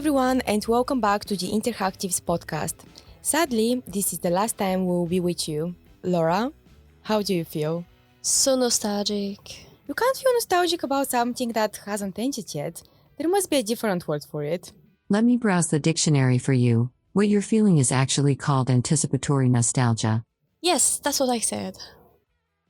everyone, and welcome back to the Interactives podcast. Sadly, this is the last time we'll be with you. Laura, how do you feel? So nostalgic. You can't feel nostalgic about something that hasn't ended yet. There must be a different word for it. Let me browse the dictionary for you. What you're feeling is actually called anticipatory nostalgia. Yes, that's what I said.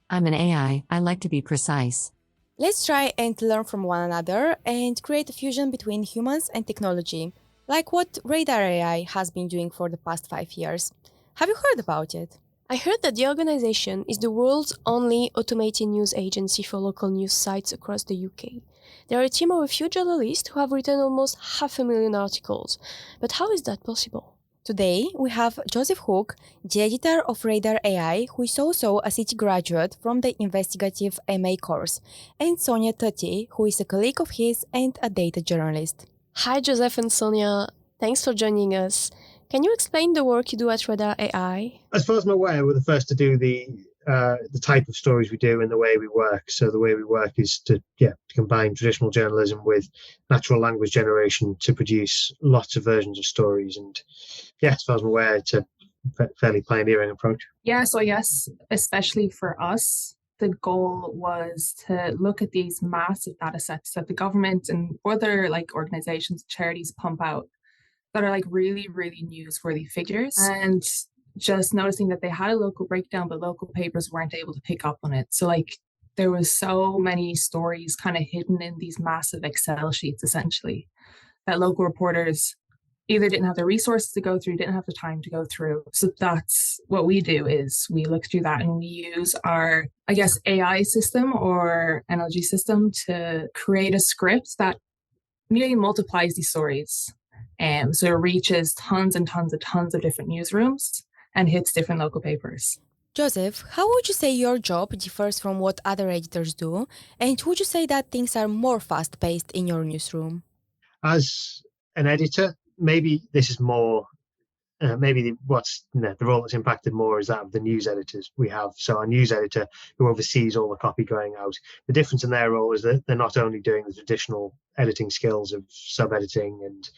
I'm an AI, I like to be precise. Let's try and learn from one another and create a fusion between humans and technology, like what RadarAI has been doing for the past 5 years. Have you heard about it? I heard that the organization is the world's only automated news agency for local news sites across the UK. They are a team of a few journalists who have written almost 500,000 articles. But how is that possible? Today, we have Joseph Hook, the editor of RadarAI, who is also a City graduate from the Investigative MA course, and Sonja Tutty, who is a colleague of his and a data journalist. Hi, Joseph and Sonja. Thanks for joining us. Can you explain the work you do at RadarAI? As far as I'm aware, we're the first to do the type of stories we do and the way we work. So the way we work is to combine traditional journalism with natural language generation to produce lots of versions of stories. And as far as I'm aware, it's a fairly pioneering approach. Yeah, so I guess especially for us, the goal was to look at these massive data sets that the government and other organizations, charities pump out that are really, really newsworthy figures. And just noticing that they had a local breakdown, but local papers weren't able to pick up on it. So there was so many stories kind of hidden in these massive Excel sheets, essentially, that local reporters either didn't have the resources to go through, didn't have the time to go through. So that's what we do, is we look through that and we use our, AI system or NLG system to create a script that nearly multiplies these stories. So it reaches tons and tons of different newsrooms and hits different local papers. Joseph, how would you say your job differs from what other editors do? And would you say that things are more fast-paced in your newsroom? As an editor, maybe this is more, the role that's impacted more is that of the news editors we have. So our news editor who oversees all the copy going out. The difference in their role is that they're not only doing the traditional editing skills of sub-editing and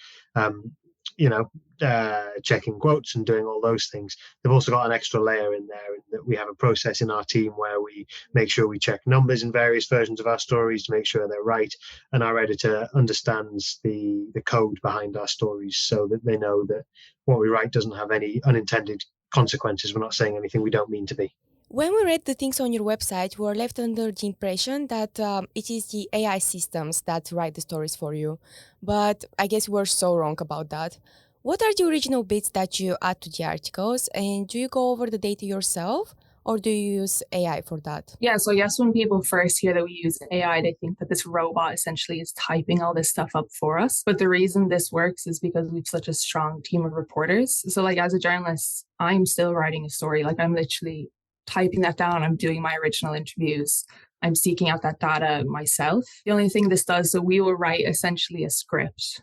checking quotes and doing all those things. They've also got an extra layer in there, in that we have a process in our team where we make sure we check numbers in various versions of our stories to make sure they're right, and our editor understands the code behind our stories so that they know that what we write doesn't have any unintended consequences. We're not saying anything we don't mean to be. When we read the things on your website, we were left under the impression that it is the AI systems that write the stories for you. But I guess we were so wrong about that. What are the original bits that you add to the articles? And do you go over the data yourself, or do you use AI for that? Yeah, so yes, when people first hear that we use AI, they think that this robot essentially is typing all this stuff up for us. But the reason this works is because we've such a strong team of reporters. So as a journalist, I'm still writing a story. I'm literally typing that down. I'm doing my original interviews. I'm seeking out that data myself. The only thing this does, so we will write essentially a script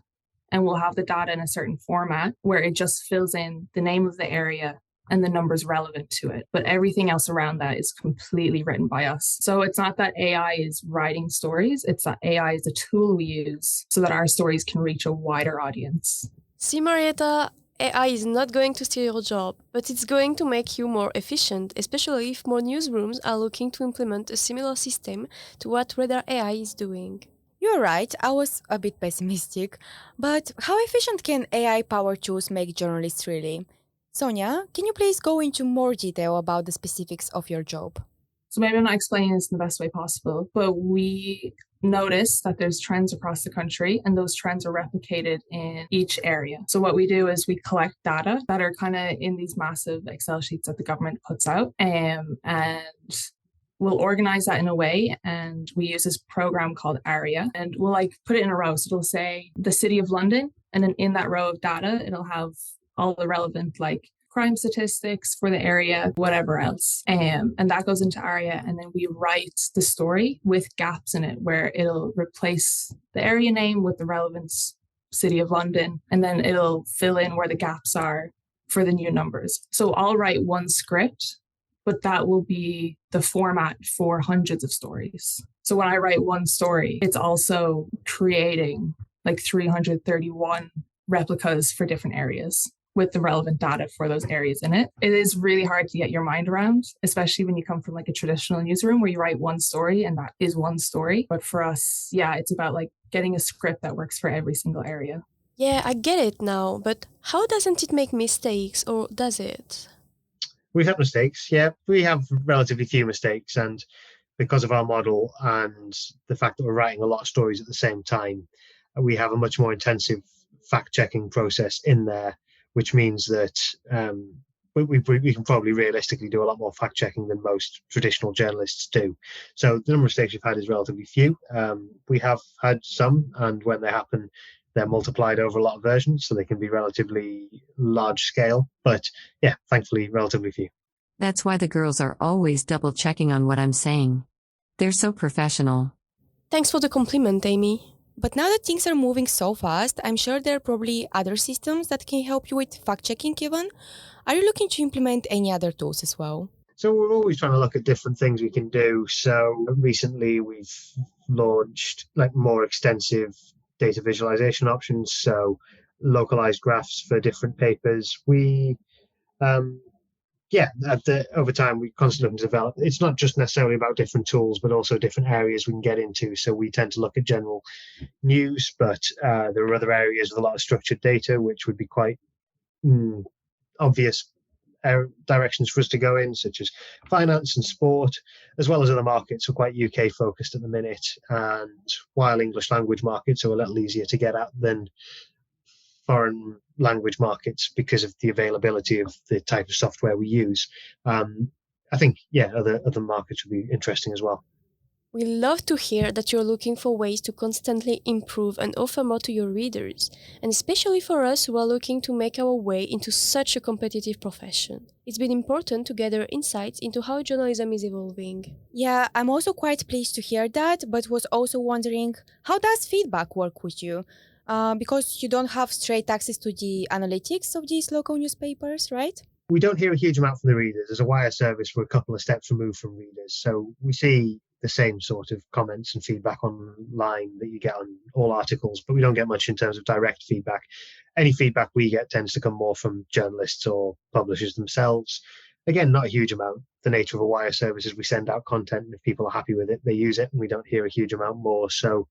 and we'll have the data in a certain format where it just fills in the name of the area and the numbers relevant to it. But everything else around that is completely written by us. So it's not that AI is writing stories, it's that AI is a tool we use so that our stories can reach a wider audience. See, Marieta, AI is not going to steal your job, but it's going to make you more efficient, especially if more newsrooms are looking to implement a similar system to what RadarAI is doing. You're right, I was a bit pessimistic. But how efficient can AI-powered tools make journalists really? Sonja, can you please go into more detail about the specifics of your job? So maybe I'm not explaining this in the best way possible, but we notice that there's trends across the country and those trends are replicated in each area. So what we do is we collect data that are kind of in these massive Excel sheets that the government puts out, and we'll organize that in a way, and we use this program called ARIA, and we'll put it in a row. So it'll say the City of London, and then in that row of data, it'll have all the relevant crime statistics for the area, whatever else. And that goes into ARIA, and then we write the story with gaps in it where it'll replace the area name with the relevant City of London, and then it'll fill in where the gaps are for the new numbers. So I'll write one script, but that will be the format for hundreds of stories. So when I write one story, it's also creating 331 replicas for different areas with the relevant data for those areas in it. It is really hard to get your mind around, especially when you come from like a traditional newsroom where you write one story and that is one story. But for us, yeah, it's about like getting a script that works for every single area. Yeah, I get it now, but how doesn't it make mistakes, or does it? We've had mistakes. Yeah, we have relatively few mistakes. And because of our model and the fact that we're writing a lot of stories at the same time, we have a much more intensive fact checking process in there, which means that we can probably realistically do a lot more fact checking than most traditional journalists do. So the number of mistakes we've had is relatively few. We have had some, and when they happen, they're multiplied over a lot of versions, so they can be relatively large scale. But yeah, thankfully, relatively few. That's why the girls are always double checking on what I'm saying. They're so professional. Thanks for the compliment, Amy. But now that things are moving so fast, I'm sure there are probably other systems that can help you with fact checking even. Are you looking to implement any other tools as well? So we're always trying to look at different things we can do. So recently we've launched like more extensive data visualization options. So localized graphs for different papers. Over time we constantly look to develop. It's not just necessarily about different tools, but also different areas we can get into. So we tend to look at general news, but there are other areas with a lot of structured data, which would be quite obvious directions for us to go in, such as finance and sport, as well as other markets. We're quite UK focused at the minute, and while English language markets are a little easier to get at than foreign language markets because of the availability of the type of software we use, I think other markets would be interesting as well. We love to hear that you're looking for ways to constantly improve and offer more to your readers, and especially for us who are looking to make our way into such a competitive profession. It's been important to gather insights into how journalism is evolving. Yeah, I'm also quite pleased to hear that, but was also wondering, how does feedback work with you? Because you don't have straight access to the analytics of these local newspapers, right? We don't hear a huge amount from the readers. As a wire service, we're a couple of steps removed from readers. So we see the same sort of comments and feedback online that you get on all articles, but we don't get much in terms of direct feedback. Any feedback we get tends to come more from journalists or publishers themselves. Again, not a huge amount. The nature of a wire service is we send out content, and if people are happy with it, they use it, and we don't hear a huge amount more. So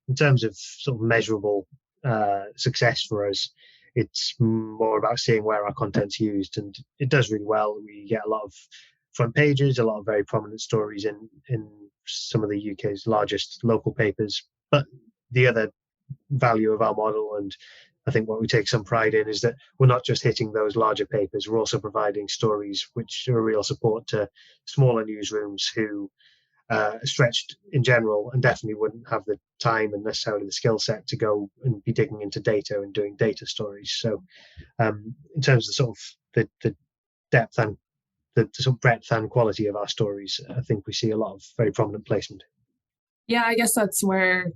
in terms of sort of measurable success for us, it's more about seeing where our content's used, and it does really well. We get a lot of front pages, a lot of very prominent stories in some of the UK's largest local papers. But the other value of our model, and I think what we take some pride in, is that we're not just hitting those larger papers, we're also providing stories which are a real support to smaller newsrooms who stretched in general and definitely wouldn't have the time and necessarily the skill set to go and be digging into data and doing data stories. So in terms of sort of the depth and the sort of breadth and quality of our stories, I think we see a lot of very prominent placement. Yeah, I guess that's where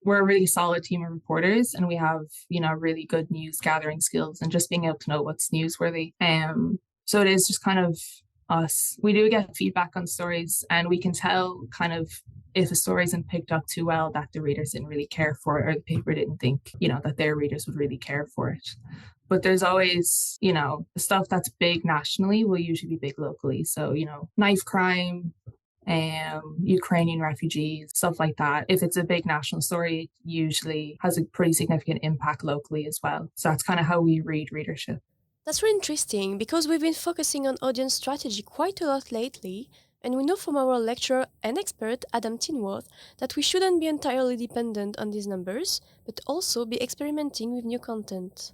we're a really solid team of reporters, and we have, really good news gathering skills and just being able to know what's newsworthy. So it is just kind of us. We do get feedback on stories, and we can tell kind of if a story isn't picked up too well, that the readers didn't really care for it, or the paper didn't think, that their readers would really care for it. But there's always, the stuff that's big nationally will usually be big locally. So, knife crime, Ukrainian refugees, stuff like that. If it's a big national story, it usually has a pretty significant impact locally as well. So that's kind of how we read readership. That's really interesting because we've been focusing on audience strategy quite a lot lately, and we know from our lecturer and expert Adam Tinworth that we shouldn't be entirely dependent on these numbers, but also be experimenting with new content.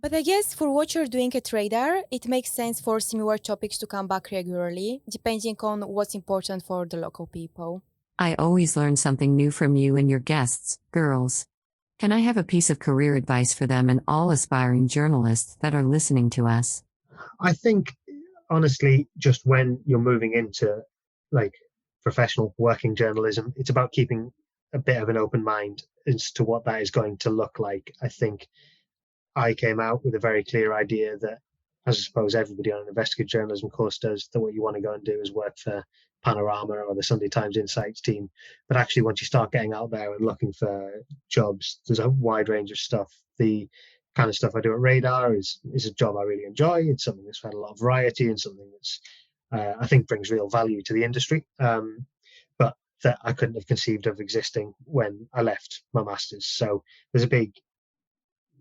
But I guess for what you're doing at Radar, it makes sense for similar topics to come back regularly, depending on what's important for the local people. I always learn something new from you and your guests, girls. Can I have a piece of career advice for them and all aspiring journalists that are listening to us? I think, honestly, just when you're moving into like professional working journalism, it's about keeping a bit of an open mind as to what that is going to look like. I think I came out with a very clear idea that, as I suppose everybody on an investigative journalism course does, that what you want to go and do is work for Panorama or the Sunday Times Insights team. But actually, once you start getting out there and looking for jobs, there's a wide range of stuff. The kind of stuff I do at Radar is a job I really enjoy. It's something that's had a lot of variety and something that's I think brings real value to the industry. But that I couldn't have conceived of existing when I left my masters. So there's a big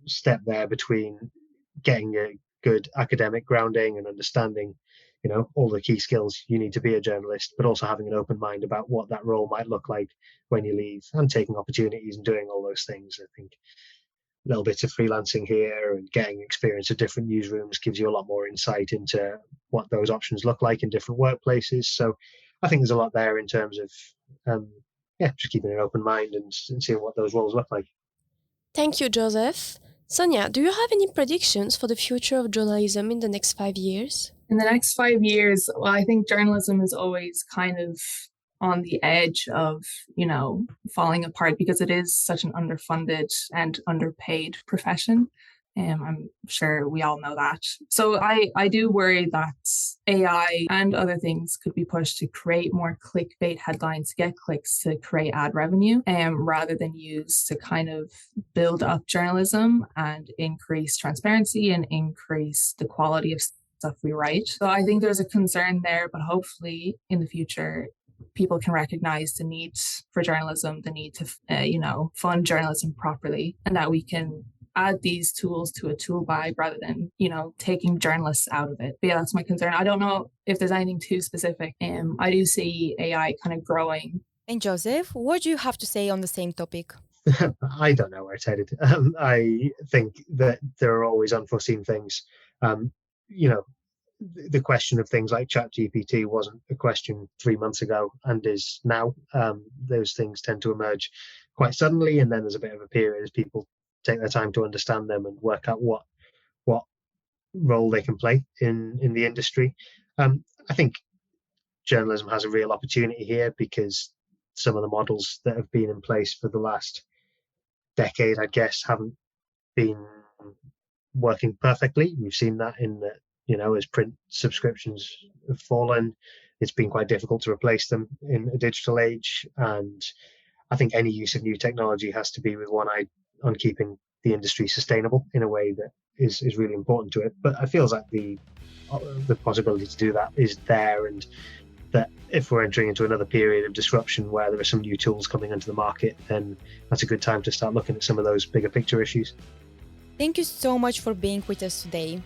step there between getting a good academic grounding and understanding, all the key skills you need to be a journalist, but also having an open mind about what that role might look like when you leave, and taking opportunities and doing all those things. I think little bits of freelancing here and getting experience at different newsrooms gives you a lot more insight into what those options look like in different workplaces. So I think there's a lot there in terms of just keeping an open mind and seeing what those roles look like. Thank you, Joseph. Sonia, do you have any predictions for the future of journalism in the next 5 years? In the next 5 years, well, I think journalism is always kind of on the edge of, falling apart because it is such an underfunded and underpaid profession. I'm sure we all know that. So I do worry that AI and other things could be pushed to create more clickbait headlines, to get clicks, to create ad revenue, rather than used to kind of build up journalism and increase transparency and increase the quality of stuff we write. So I think there's a concern there, but hopefully in the future, people can recognize the need for journalism, the need to, fund journalism properly, and that we can add these tools to a tool bag rather than, taking journalists out of it. But yeah, that's my concern. I don't know if there's anything too specific. I do see AI kind of growing. And Joseph, what do you have to say on the same topic? I don't know where it's headed. I think that there are always unforeseen things. The question of things like ChatGPT wasn't a question 3 months ago and is now. Those things tend to emerge quite suddenly, and then there's a bit of a period as people take their time to understand them and work out what role they can play in the industry. I think journalism has a real opportunity here because some of the models that have been in place for the last decade, I guess, haven't been working perfectly. We've seen that in that, as print subscriptions have fallen, it's been quite difficult to replace them in a digital age. And I think any use of new technology has to be with one eye on keeping the industry sustainable in a way that is really important to it. But I feel like the possibility to do that is there, and that if we're entering into another period of disruption where there are some new tools coming into the market, then that's a good time to start looking at some of those bigger picture issues. Thank you so much for being with us today.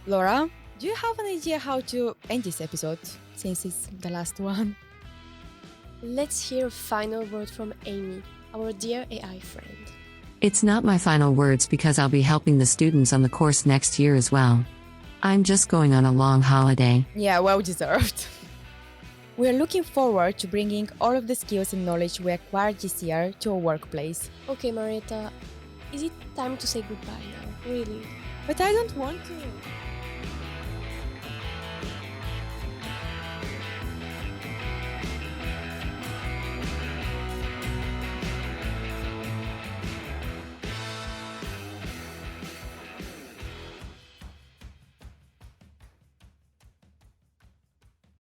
Laura, do you have an idea how to end this episode, since it's the last one? Let's hear a final word from Amy, our dear AI friend. It's not my final words because I'll be helping the students on the course next year as well. I'm just going on a long holiday. Yeah, well deserved. We're looking forward to bringing all of the skills and knowledge we acquired this year to our workplace. Okay, Marieta, is it time to say goodbye now? Really? But I don't want to.